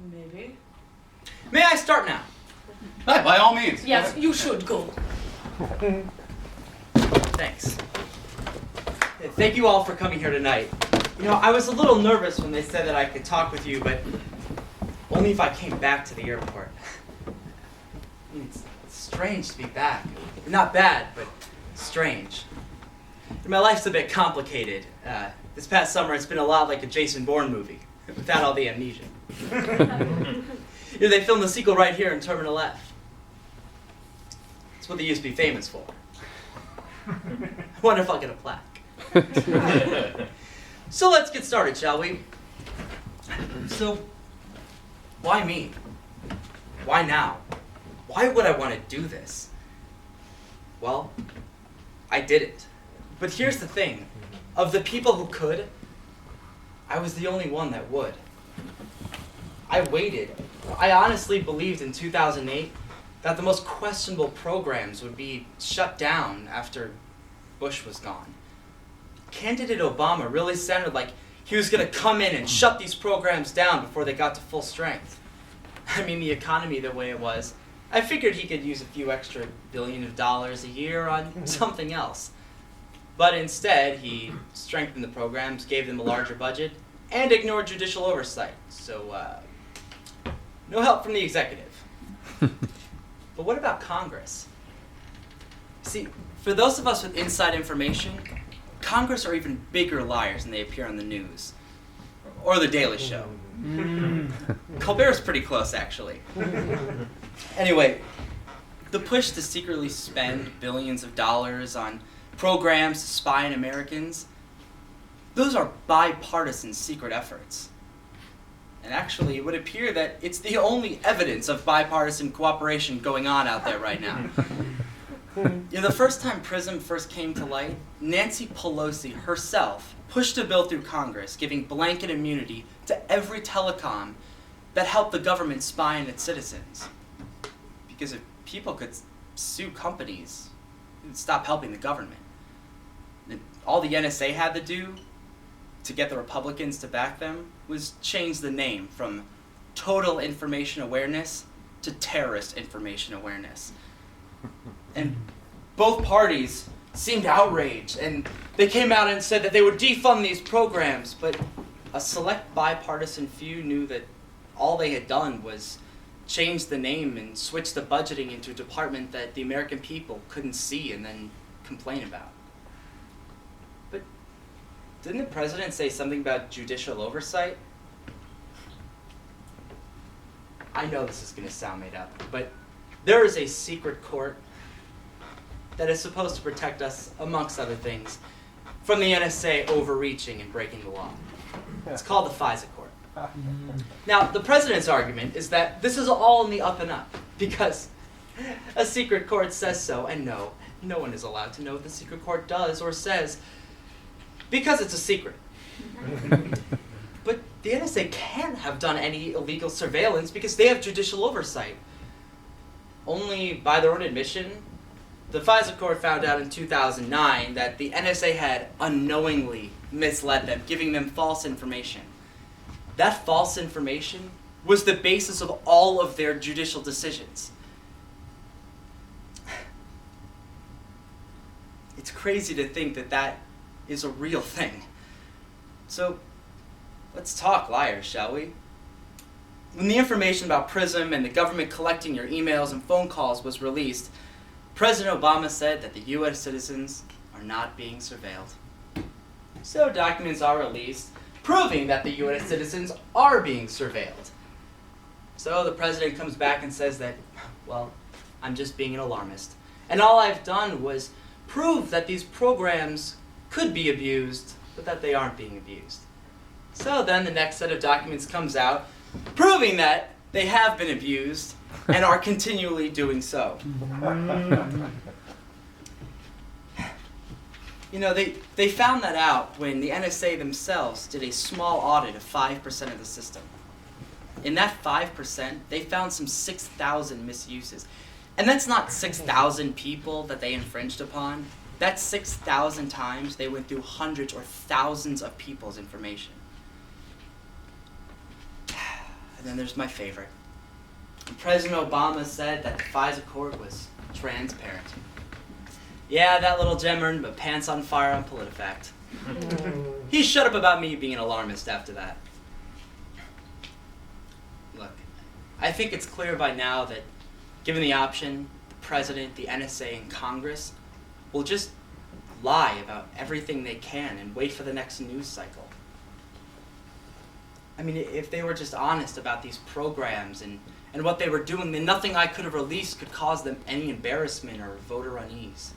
Maybe. May I start now? Hi, by all means. Yes, you should go. Thanks. Thank you all for coming here tonight. You know, I was a little nervous when they said that I could talk with you, but only if I came back to the airport. I mean, it's strange to be back. Not bad, but strange. My life's a bit complicated. This past summer, it's been a lot like a Jason Bourne movie, without all the amnesia. You know, they filmed the sequel right here in Terminal F. It's what they used to be famous for. I wonder if I'll get a plaque. So let's get started, shall we? So, why me? Why now? Why would I want to do this? Well, I did it. But here's the thing. Of the people who could, I was the only one that would. I waited. I honestly believed in 2008 that the most questionable programs would be shut down after Bush was gone. Candidate Obama really sounded like he was going to come in and shut these programs down before they got to full strength. I mean, the economy the way it was, I figured he could use a few extra billion of dollars a year on something else. But instead, he strengthened the programs, gave them a larger budget, and ignored judicial oversight. So, no help from the executive. But what about Congress? See, for those of us with inside information, Congress are even bigger liars than they appear on the news. Or The Daily Show. Colbert's pretty close, actually. Anyway, the push to secretly spend billions of dollars on programs to spy on Americans, those are bipartisan secret efforts. And actually, it would appear that it's the only evidence of bipartisan cooperation going on out there right now. You know, the first time PRISM first came to light, Nancy Pelosi herself pushed a bill through Congress giving blanket immunity to every telecom that helped the government spy on its citizens. Because if people could sue companies, it would stop helping the government. And all the NSA had to do to get the Republicans to back them was change the name from Total Information Awareness to Terrorist Information Awareness. And both parties seemed outraged, and they came out and said that they would defund these programs, but a select bipartisan few knew that all they had done was change the name and switch the budgeting into a department that the American people couldn't see and then complain about. But didn't the president say something about judicial oversight? I know this is going to sound made up, but there is a secret court that is supposed to protect us, amongst other things, from the NSA overreaching and breaking the law. It's called the FISA Court. Now, the president's argument is that this is all in the up and up, because a secret court says so, and no one is allowed to know what the secret court does or says, because it's a secret. But the NSA can't have done any illegal surveillance because they have judicial oversight. Only by their own admission, the FISA court found out in 2009 that the NSA had unknowingly misled them, giving them false information. That false information was the basis of all of their judicial decisions. It's crazy to think that that is a real thing. So, let's talk liars, shall we? When the information about PRISM and the government collecting your emails and phone calls was released, President Obama said that the U.S. citizens are not being surveilled. So documents are released proving that the U.S. citizens are being surveilled. So the president comes back and says that, well, I'm just being an alarmist. And all I've done was prove that these programs could be abused, but that they aren't being abused. So then the next set of documents comes out proving that they have been abused and are continually doing so. You know, they found that out when the NSA themselves did a small audit of 5% of the system. In that 5%, they found some 6,000 misuses. And that's not 6,000 people that they infringed upon. That's 6,000 times they went through hundreds or thousands of people's information. And then there's my favorite. President Obama said that the FISA court was transparent. Yeah, that little gem earned my pants on fire on PolitiFact. He shut up about me being an alarmist after that. Look, I think it's clear by now that, given the option, the President, the NSA, and Congress will just lie about everything they can and wait for the next news cycle. I mean, if they were just honest about these programs and what they were doing, then nothing I could have released could cause them any embarrassment or voter unease.